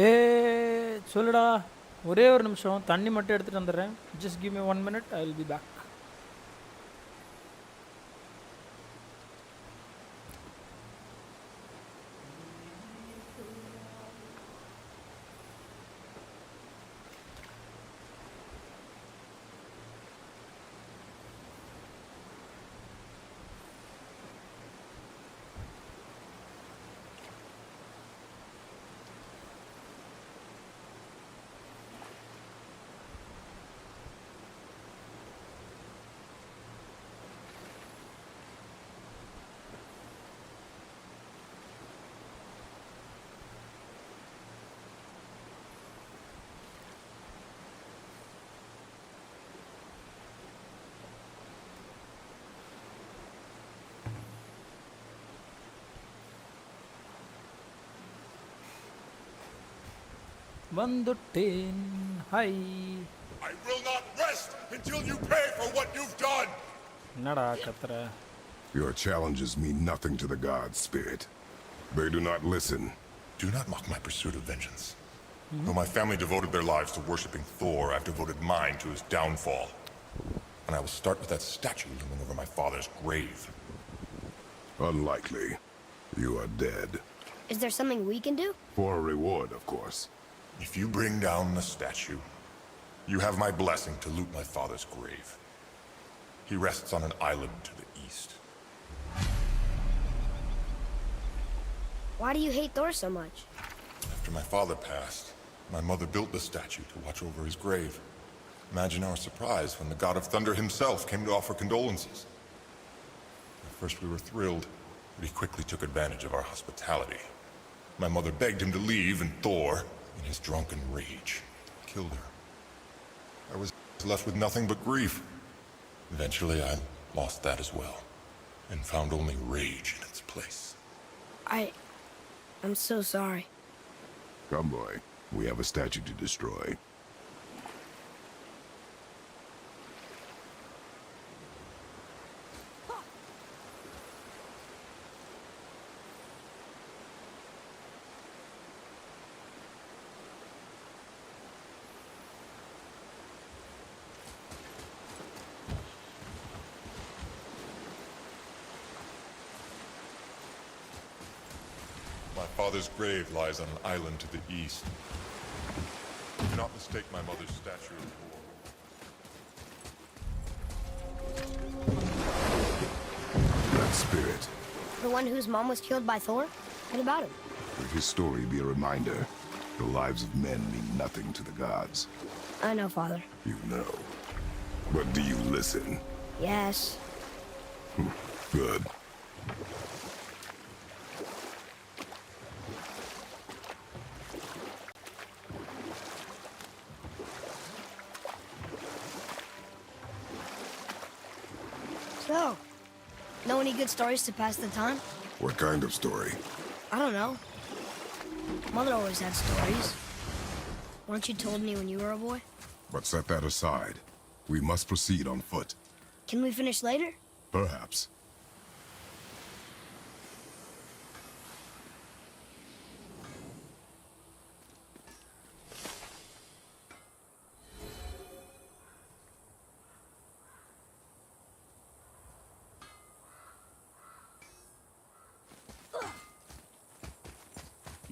ஏ சொல்லுடா, ஒரே ஒரு நிமிஷம் தண்ணி மட்டும் எடுத்துகிட்டு வந்துடுறேன். Just give me 1 minute, I will be back. வந்துட்டேன். Hi. I will not rest until you pay for what you've done. என்னடா கத்துற? Your challenges mean nothing to the gods, Spirit. They do not listen. Do not mock my pursuit of vengeance. Though my family devoted their lives to worshipping Thor, I've devoted mine to his downfall. And I will start with that statue looming over my father's grave. Unlikely. You are dead. Is there something we can do? For a reward, of course. If you bring down the statue, you have my blessing to loot my father's grave. He rests on an island to the east. Why do you hate Thor so much? After my father passed, my mother built the statue to watch over his grave. Imagine our surprise when the god of thunder himself came to offer condolences. At first we were thrilled, but he quickly took advantage of our hospitality. My mother begged him to leave, and Thor, in his drunken rage, killed her. I was left with nothing but grief. Eventually I lost that as well, and found only rage in its place. I'm so sorry. Come, boy. We have a statue to destroy. My father's grave lies on an island to the east. Do not mistake my mother's statue of Thor. That spirit. The one whose mom was killed by Thor? What about him? Let his story be a reminder. The lives of men mean nothing to the gods. I know, Father. You know. But do you listen? Yes. Good. So, know any good stories to pass the time? What kind of story? I don't know. Mother always had stories. Weren't you told me when you were a boy? But set that aside. We must proceed on foot. Can we finish later? Perhaps.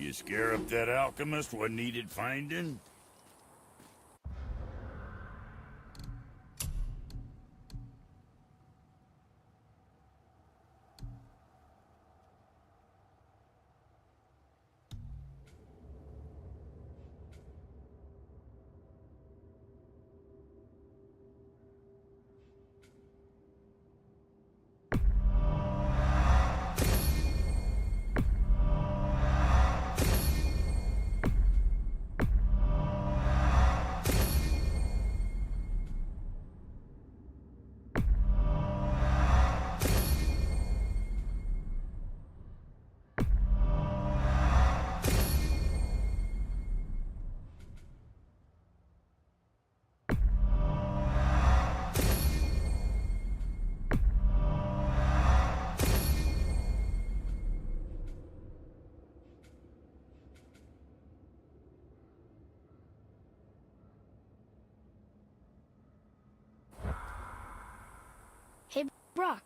You scare up that alchemist what needed finding? Hey, Brock,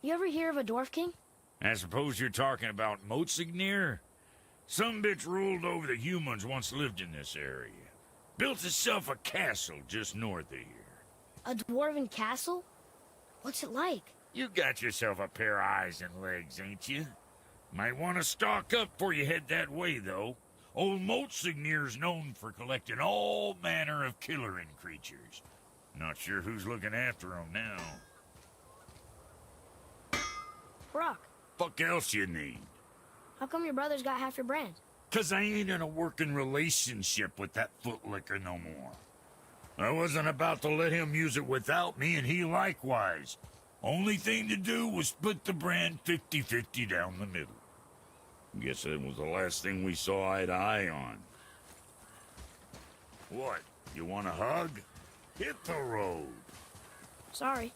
you ever hear of a dwarf king? I suppose you're talking about Motsignir? Some bitch ruled over the humans once lived in this area. Built itself a castle just north of here. A dwarven castle? What's it like? You got yourself a pair of eyes and legs, ain't you? Might want to stock up before you head that way, though. Old Motsignir's known for collecting all manner of killerin creatures. Not sure who's looking after them now. Brock, Fuck else you need? how come your brother's got half your brand? 'Cause I ain't in a working relationship with that footlicker no more. I wasn't about to let him use it without me, and he likewise. Only thing to do was split the brand 50-50 down the middle. Guess that was the last thing we saw eye to eye on. What? You want a hug? Hit the road. Sorry.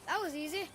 That was easy.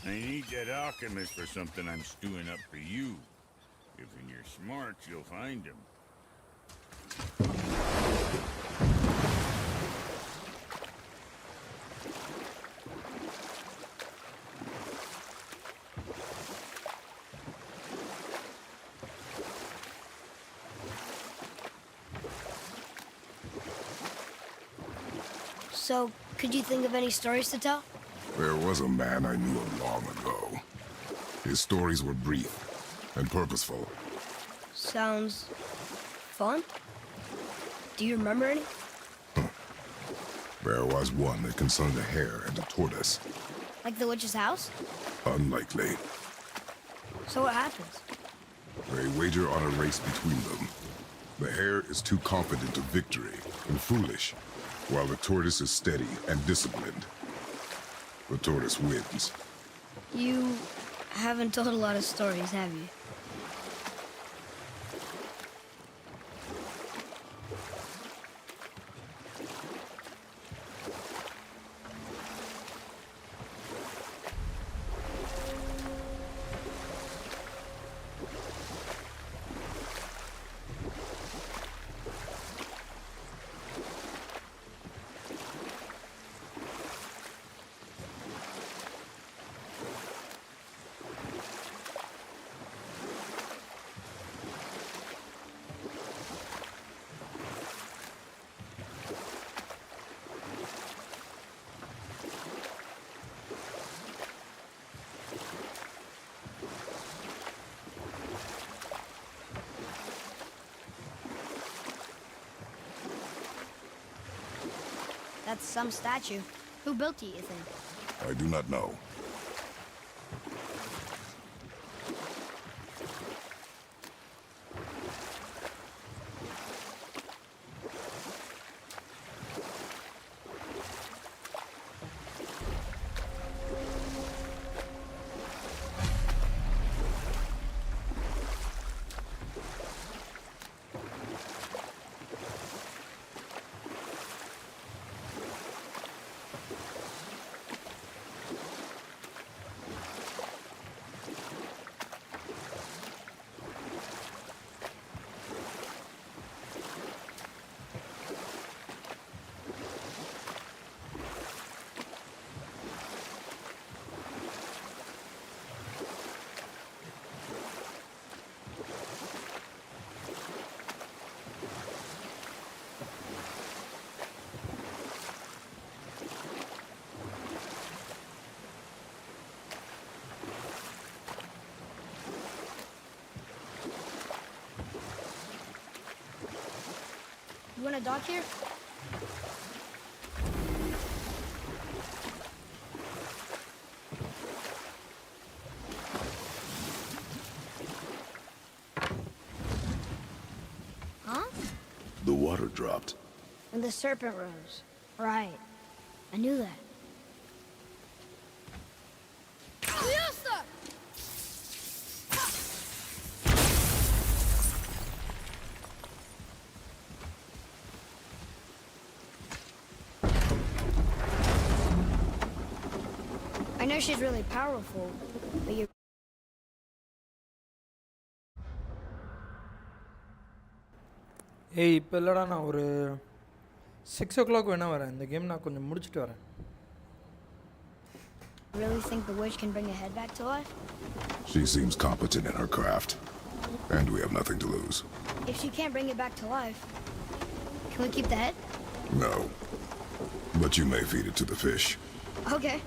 I need that alchemist for something I'm stewing up for you. If when you're smart, you'll find him. So, could you think of any stories to tell? There was a man I knew long ago. His stories were brief and purposeful. Sounds fun. Do you remember any? There was one that concerned a hare and a tortoise. Like the witch's house? Unlikely. So what happens? They wager on a race between them. The hare is too confident of victory and foolish, while the tortoise is steady and disciplined. The tortoise wins. You haven't told a lot of stories, have you? That's some statue. Who built it, you think? I do not know. You want to dock here? Huh? The water dropped. And the serpent rose. Right. I knew that. I know she's really powerful, but you... ஏய் இப்போ இல்லைடா நான் ஒரு 6 o'clock வேணா வரேன் இந்த game நான் கொஞ்சம் முடிச்சுட்டு வரேன் really think the witch can bring a head back to life? She seems competent in her craft. And we have nothing to lose. If she can't bring it back to life, can we keep the head? No. But you may feed it to the fish. Okay.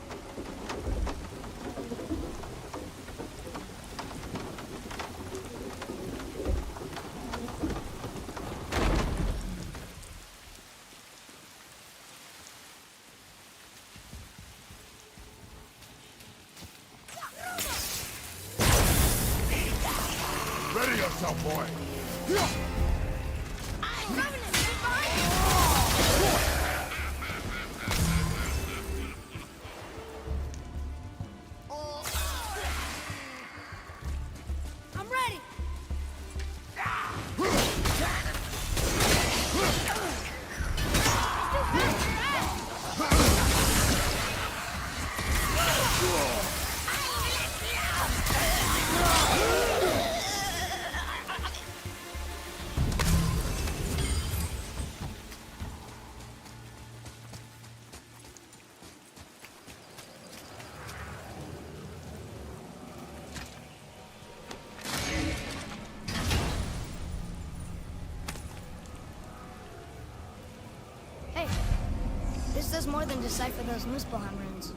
Ready yourself, boy! I'm ready! Hey, this does more than decipher those Muspelheim runes.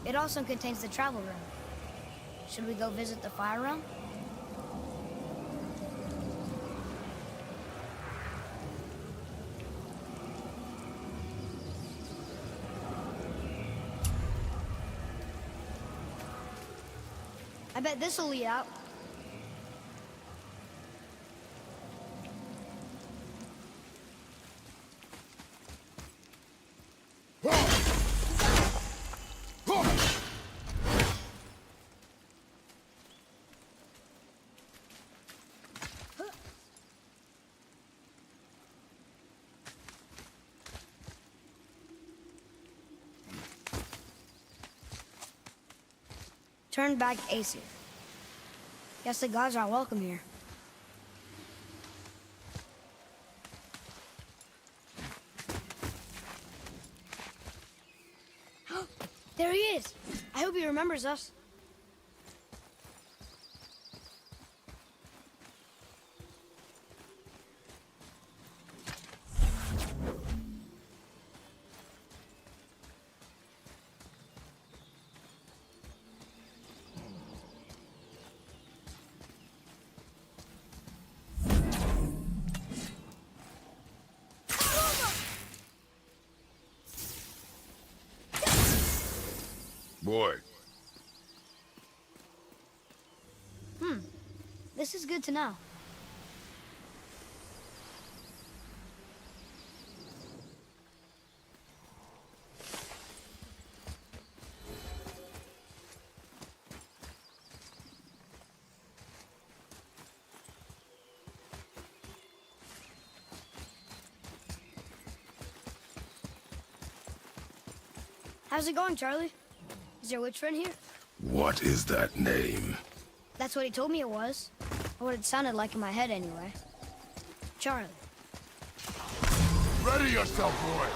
It also contains the travel room. Should we go visit the fire realm? I bet this'll lead out. Turn back Aesir. Guess the gods aren't welcome here. There he is! I hope he remembers us. Boy, This is good to know. How's it going, Charlie? Is your witch friend here? what is that name? That's what he told me it was. Or what it sounded like in my head, anyway. Charlie. Ready yourself, boy!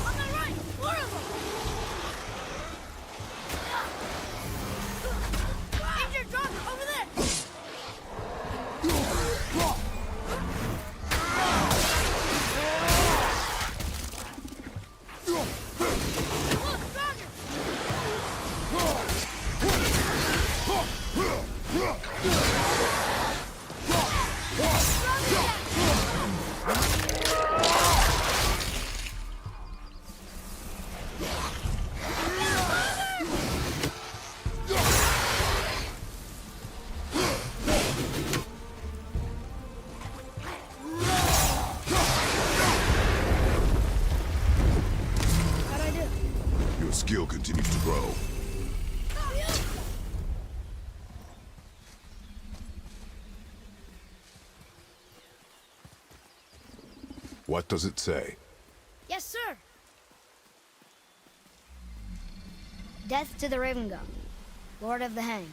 On my right! More of them! Injured Draugr, over there! Look, Draugr! How'd I do? Your skill continues to grow. What does it say? Yes, sir. Death to the Raven God, Lord of the Hang.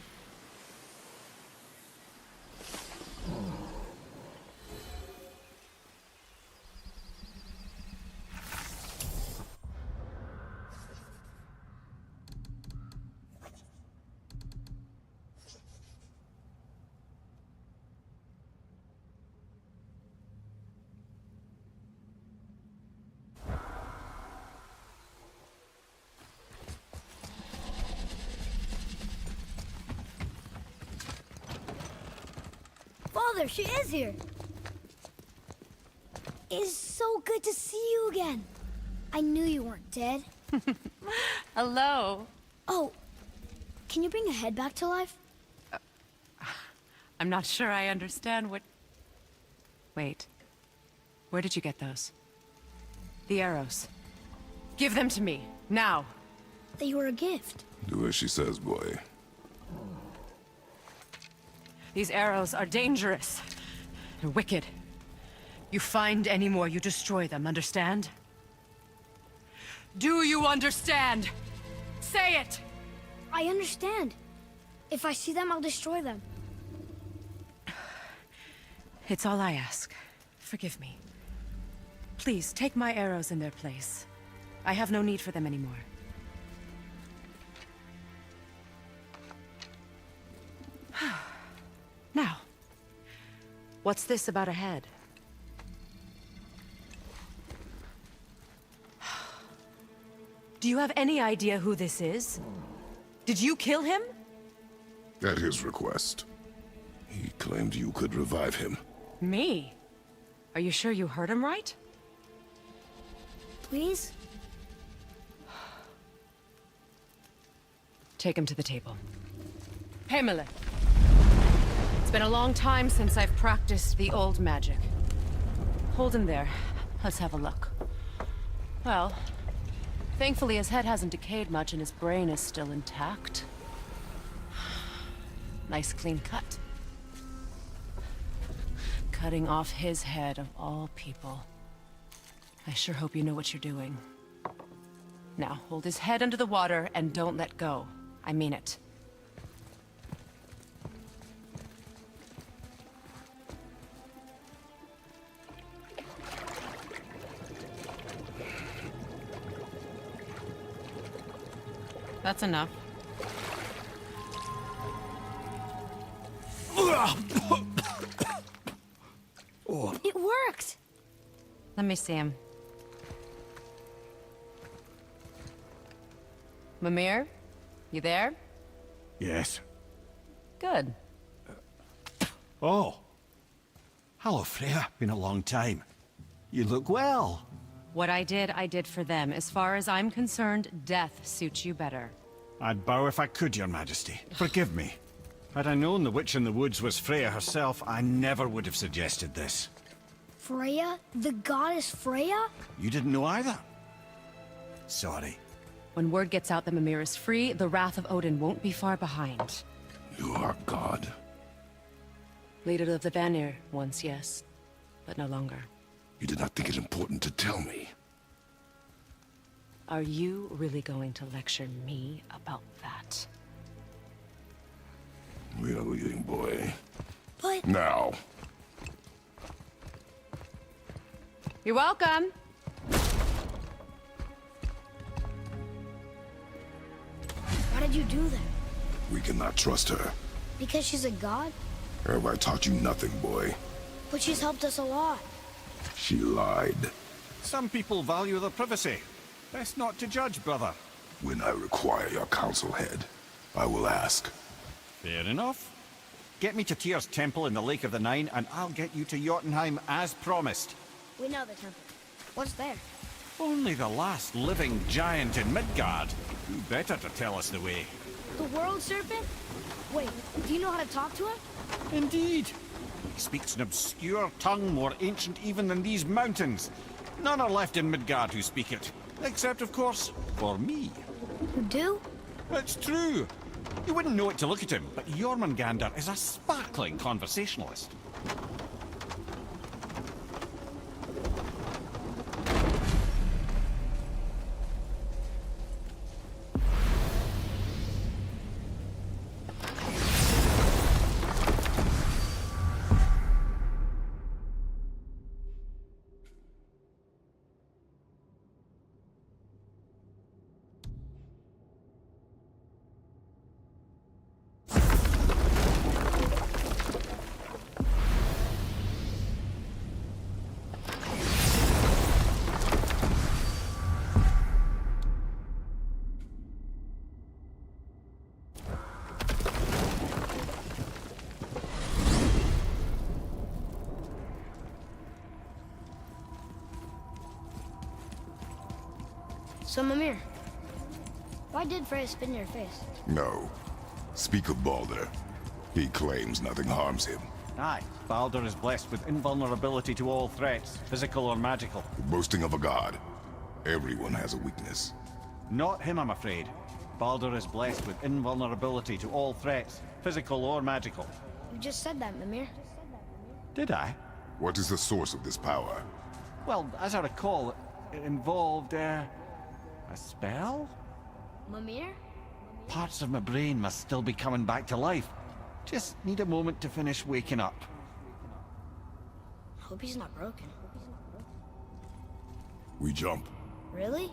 Father, she is here. It is so good to see you again. I knew you weren't dead. Hello. Oh, can you bring a head back to life? I'm not sure I understand what... Wait. Where did you get those? The arrows. Give them to me, now. They were a gift. Do as she says, boy. These arrows are dangerous and wicked. You find any more, you destroy them, understand? Do you understand? Say it! I understand. If I see them, I'll destroy them. It's all I ask. Forgive me. Please, take my arrows in their place. I have no need for them anymore. Now, what's this about a head? Do you have any idea who this is? Did you kill him? At his request. He claimed you could revive him. Me? Are you sure you heard him right? Please? Take him to the table. Pamela. It's been a long time since I've practiced the old magic. Hold him there. Let's have a look. Well, thankfully his head hasn't decayed much and his brain is still intact. Nice clean cut. Cutting off his head of all people. I sure hope you know what you're doing. Now, hold his head under the water and don't let go. I mean it. That's enough. It worked! Let me see him. Mimir? You there? Yes. Good. Oh. Hello, Freya. Been a long time. You look well. What I did for them. As far as I'm concerned, death suits you better. I'd bow if I could, Your Majesty. Forgive me. Had I known the witch in the woods was Freya herself, I never would have suggested this. Freya? The goddess Freya? You didn't know either? Sorry. When word gets out that Mimir is free, the wrath of Odin won't be far behind. You are God. Leader of the Vanir, once yes, but no longer. You did not think it important to tell me. Are you really going to lecture me about that? We are leaving, boy. But... Now. You're welcome. Why did you do that? We cannot trust her. Because she's a god? Have I taught you nothing, boy? But she's helped us a lot. She lied. Some people value their privacy. Best not to judge, brother. When I require your council head, I will ask. Fair enough. Get me to Tyr's temple in the Lake of the Nine, and I'll get you to Jotunheim as promised. We know the temple. What's there? Only the last living giant in Midgard. Who better to tell us the way? The world serpent? Wait, do you know how to talk to him? Indeed. He speaks an obscure tongue more ancient even than these mountains. None are left in Midgard who speak it. Except, of course, for me. You do? It's true. You wouldn't know it to look at him, but Jormungandr is a sparkling conversationalist. So, Mimir, why did Freya spit in your face? No. Speak of Baldur. He claims nothing harms him. Aye, Baldur is blessed with invulnerability to all threats, physical or magical. Boasting of a god. Everyone has a weakness. Not him, I'm afraid. Baldur is blessed with invulnerability to all threats, physical or magical. You just said that, Mimir. Did I? What is the source of this power? Well, as I recall, it involved, a spell? Mimir? Parts of my brain must still be coming back to life. Just need a moment to finish waking up. Hope he's not broken. We jump. Really?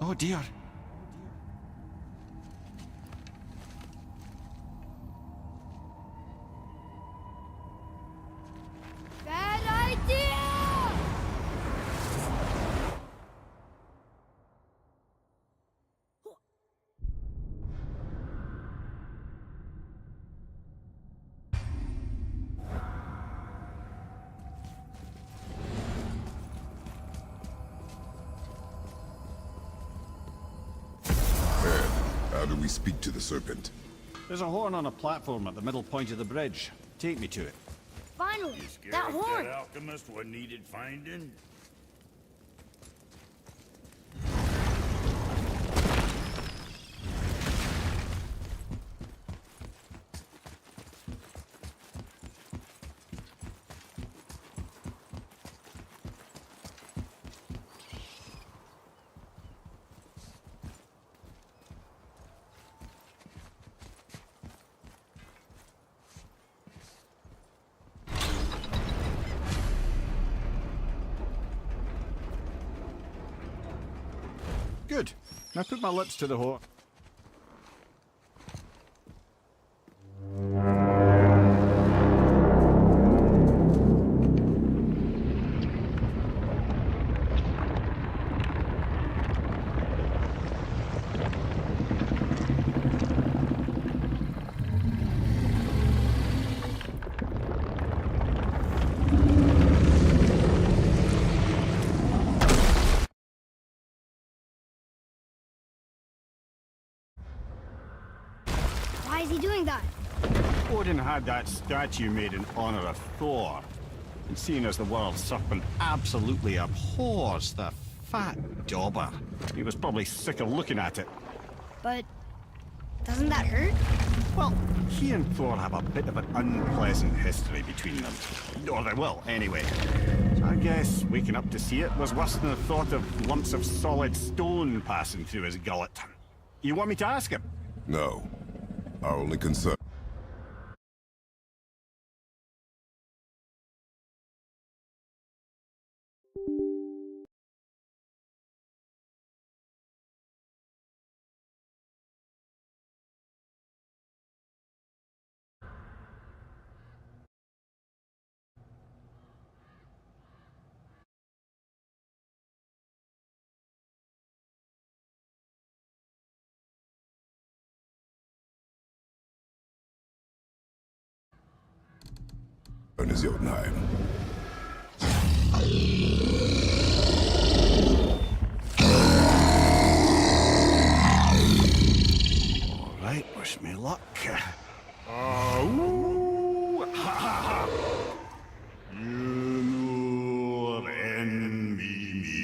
Oh dear. Bad idea! How do we speak to the serpent? There's a horn on a platform at the middle point of the bridge. Take me to it. Finally! Scared That horn! that alchemist what needed finding? Good. Now put my lips to the horn. Why is he doing that? Odin had that statue made in honor of Thor. And seeing as the world serpent absolutely abhors the fat dauber, he was probably sick of looking at it. But doesn't that hurt? Well, he and Thor have a bit of an unpleasant history between them. Or they will, anyway. So I guess waking up to see it was worse than the thought of lumps of solid stone passing through his gullet. You want me to ask him? No. Our only concern. Is Jotunheim. All right, wish me luck. Ooh, ha, ha, ha. You nur envy me.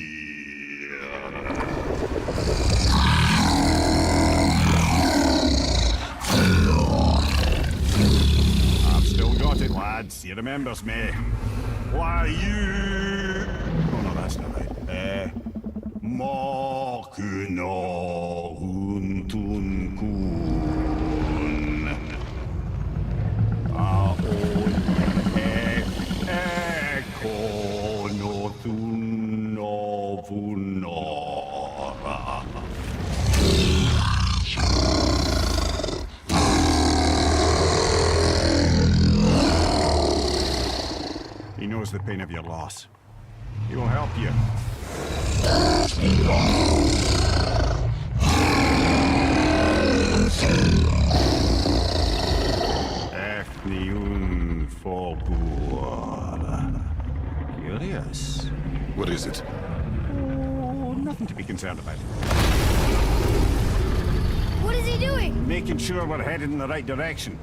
I've still got it, lads. He remembers me. Why, you... Oh, no, that's not right. Mokuno huntun kun. Aon eko no thun no vunora. He knows the pain of your loss. He will help you. Efniun Fogur. Curious. What is it? Oh, nothing to be concerned about. What is he doing? Making sure we're headed in the right direction.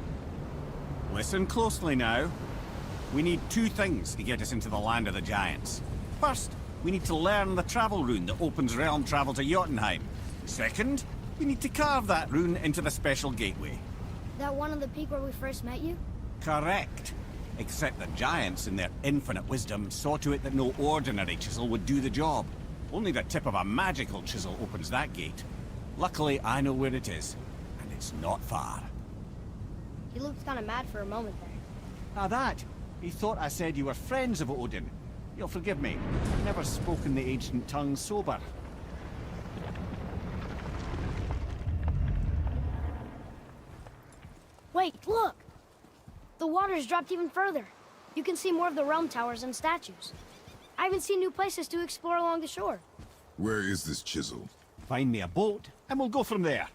Listen closely now. We need two things to get us into the land of the giants. First, we need to learn the travel rune that opens realm travel to Jotunheim. Second, we need to carve that rune into the special gateway. That one on the peak where we first met you? Correct. Except the giants, in their infinite wisdom, saw to it that no ordinary chisel would do the job. Only the tip of a magical chisel opens that gate. Luckily, I know where it is, and it's not far. He looked kind of mad for a moment there. Now that, he thought I said you were friends of Odin. You'll forgive me. I've never spoken the ancient tongue sober. Wait, look! The water's dropped even further. You can see more of the realm towers and statues. I even see new places to explore along the shore. Where is this chisel? Find me a boat, and we'll go from there.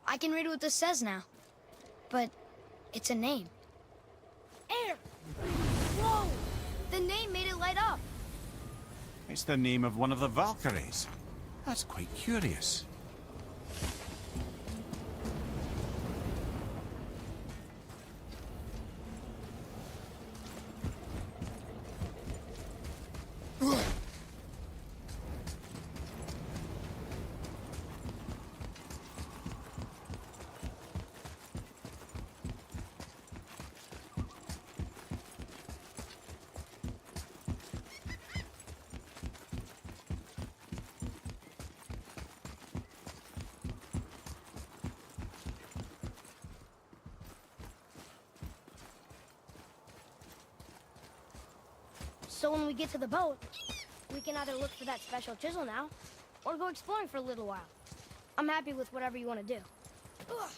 I can read what this says now. But it's a name. Air! Whoa! The name made it light up. It's the name of one of the Valkyries. That's quite curious. So when we get to the boat, we can either look for that special chisel now, or go exploring for a little while. I'm happy with whatever you want to do. Ugh.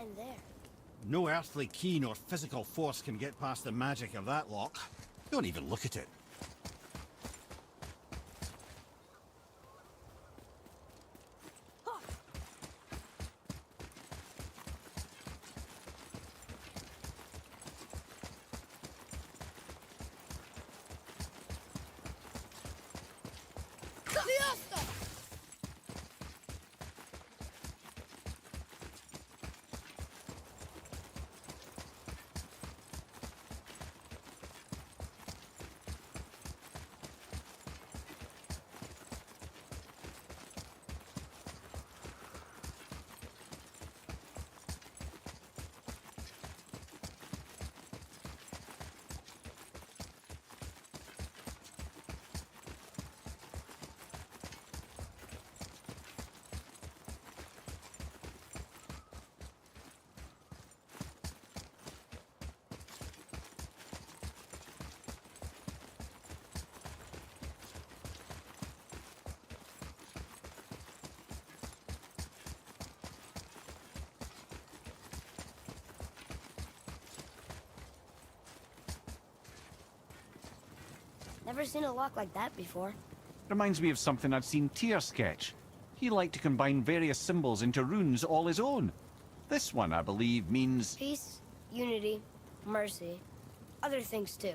behind there? No earthly key nor physical force can get past the magic of that lock. Don't even look at it. Never seen a lock like that before. Reminds me of something I'd seen Tyr sketch. He liked to combine various symbols into runes all his own. This one, I believe, means... Peace, unity, mercy, other things too.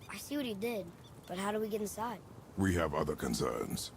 I see what he did, but how do we get inside? We have other concerns.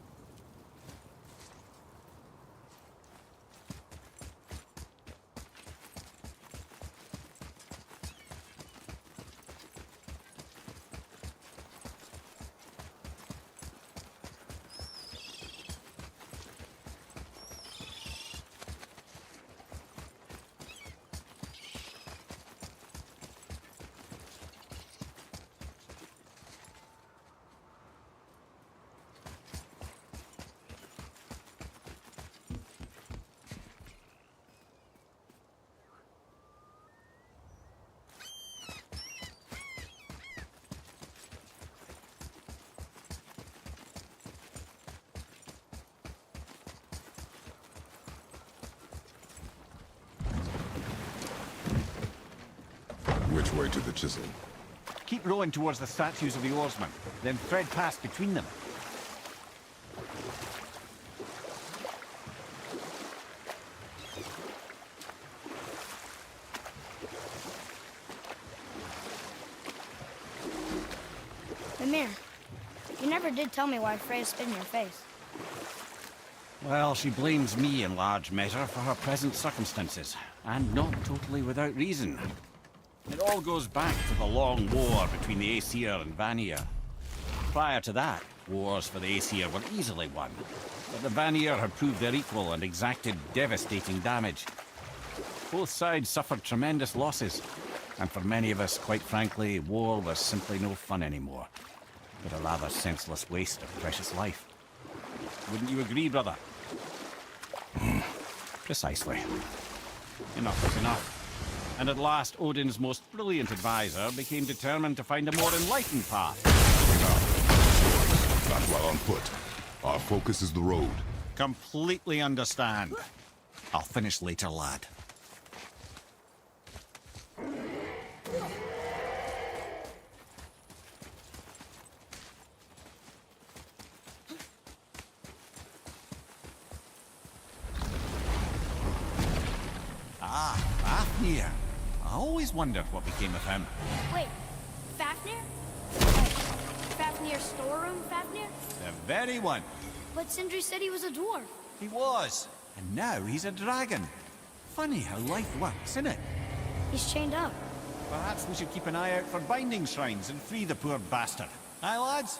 Which way to the chisel? Keep rowing towards the statues of the oarsmen, then thread past between them. Mimir, you never did tell me why Freya spit in your face. Well, she blames me in large measure for her present circumstances, and not totally without reason. It all goes back to the long war between the Aesir and Vanir. Prior to that, wars for the Aesir were easily won, but the Vanir had proved their equal and exacted devastating damage. Both sides suffered tremendous losses, and for many of us, quite frankly, war was simply no fun anymore, but a rather senseless waste of precious life. Wouldn't you agree, brother? Precisely. Enough is enough. And at last, Odin's most brilliant advisor became determined to find a more enlightened path. Not while on foot. Our focus is the road. Completely understand. I'll finish later, lad. Ah, Fafnir. I always wondered what became of him. Wait, Fafnir? Like, Fafnir's storeroom Fafnir? The very one. But Sindri said he was a dwarf. He was. And now he's a dragon. Funny how life works, isn't it? He's chained up. Perhaps we should keep an eye out for binding shrines and free the poor bastard. Aye, lads?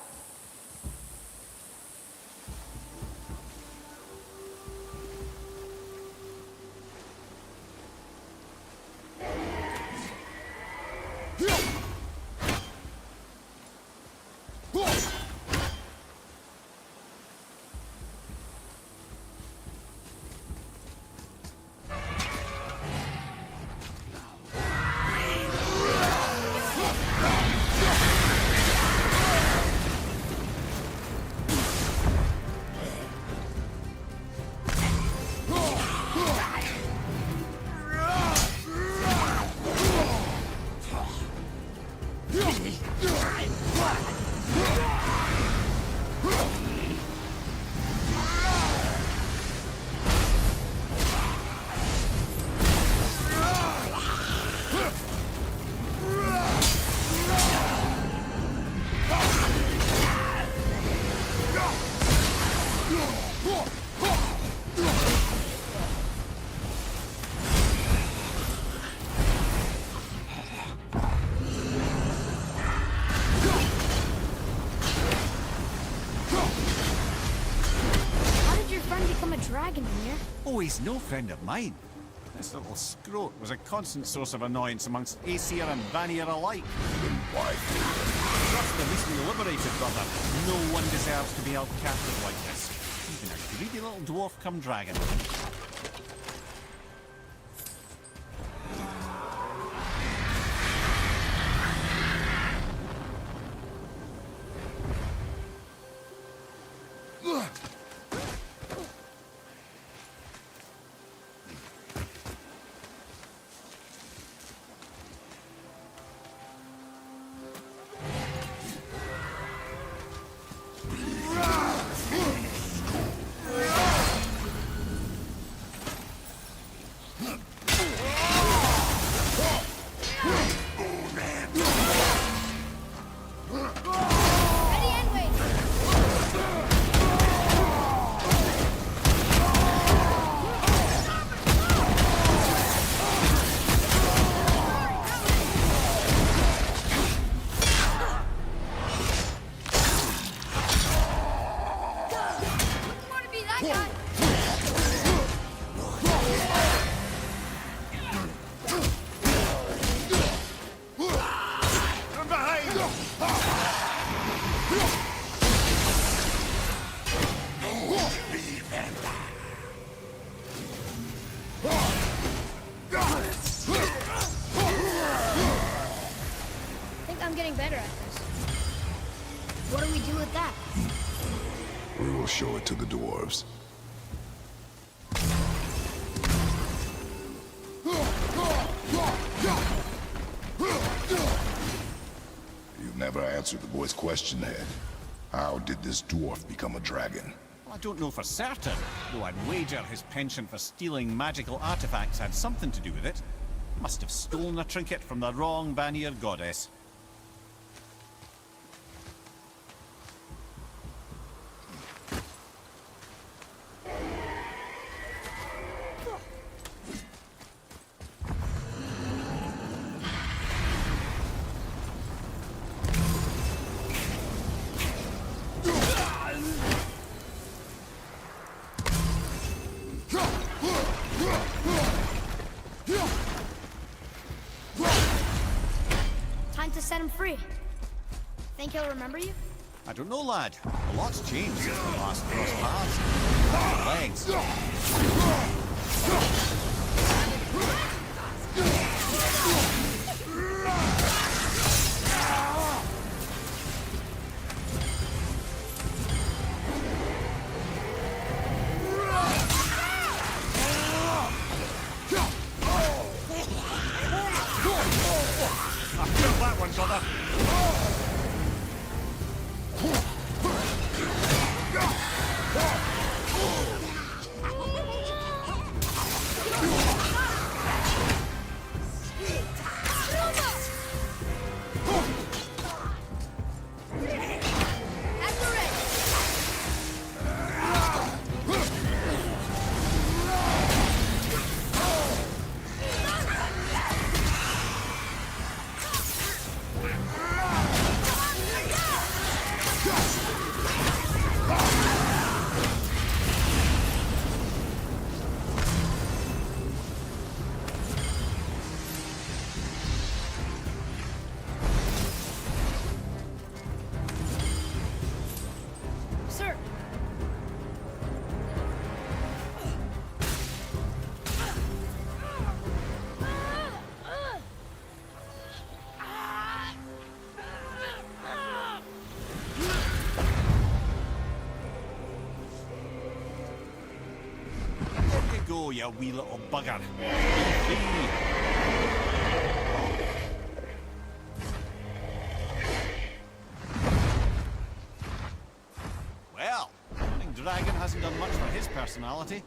dragon in here. Oh, he's no friend of mine. This little scrote was a constant source of annoyance amongst Aesir and Vanir alike. Why? Trust the recently liberated, brother. No one deserves to be held captive like this. Even a greedy little dwarf come dragon. Ready and wait. You want to be that guy? From behind! I think I'm getting better at this. What do we do with that? We will show it to the dwarves. You've never answered the boy's question, Head. How did this dwarf become a dragon? Well, I don't know for certain, though I'd wager his penchant for stealing magical artifacts had something to do with it. Must have stolen a trinket from the wrong Vanir goddess. Time to set him free. Think he'll remember you? I don't know, lad. A lot's changed since we last crossed paths. Legs. I feel that one, brother. At the ready. Sir. There you go, you wee little bugger. Free. Well, running dragon hasn't done much for his personality.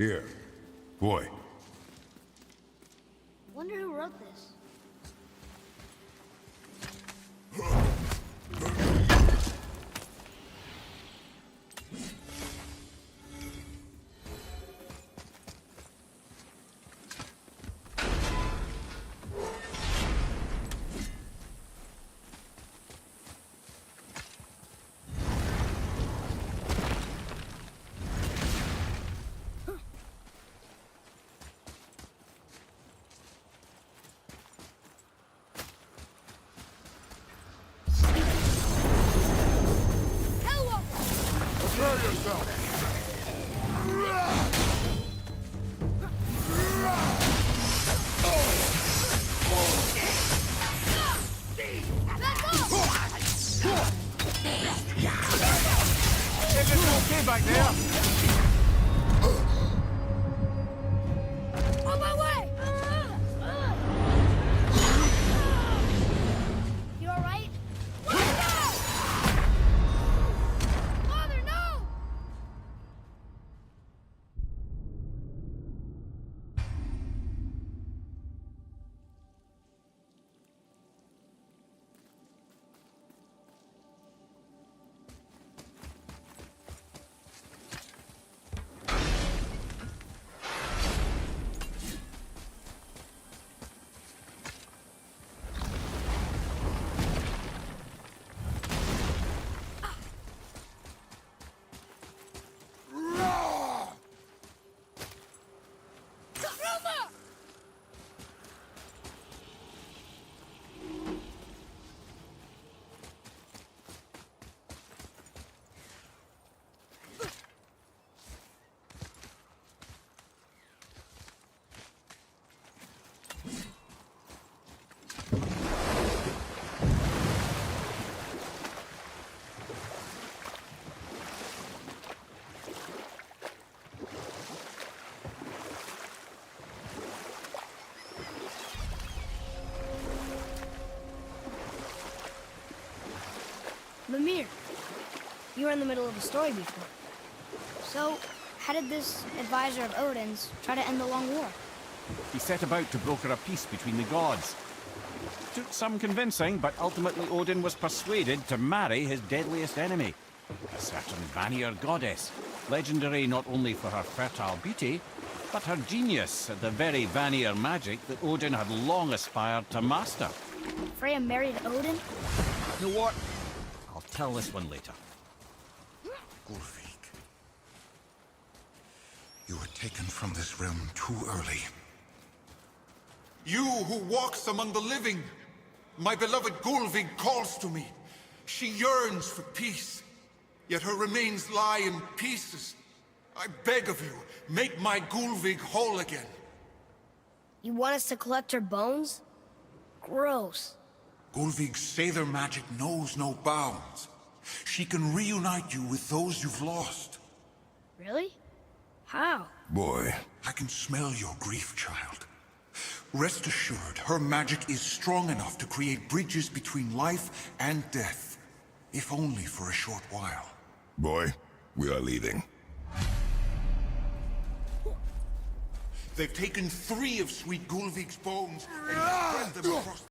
Here. Boy. Wonder who wrote this. Prepare yourself! Everything okay back there? On my way! You alright? Father, no! Mimir, you were in the middle of a story before. So, how did this advisor of Odin's try to end the long war? He set about to broker a peace between the gods. Took some convincing, but ultimately Odin was persuaded to marry his deadliest enemy, a certain Vanir goddess, legendary not only for her fertile beauty, but her genius at the very Vanir magic that Odin had long aspired to master. Freya married Odin? You know what? I'll tell this one later. Gulvik, you were taken from this realm too early. You who walks among the living, my beloved Gulvig calls to me. She yearns for peace, yet her remains lie in pieces. I beg of you, make my Gulvig whole again. You want us to collect her bones? Gross. Gulvig's Sather magic knows no bounds. She can reunite you with those you've lost. Really? How? Boy. I can smell your grief, child. Rest assured, her magic is strong enough to create bridges between life and death, if only for a short while. Boy, we are leaving. They've taken 3 of sweet Gulvig's bones and spread them across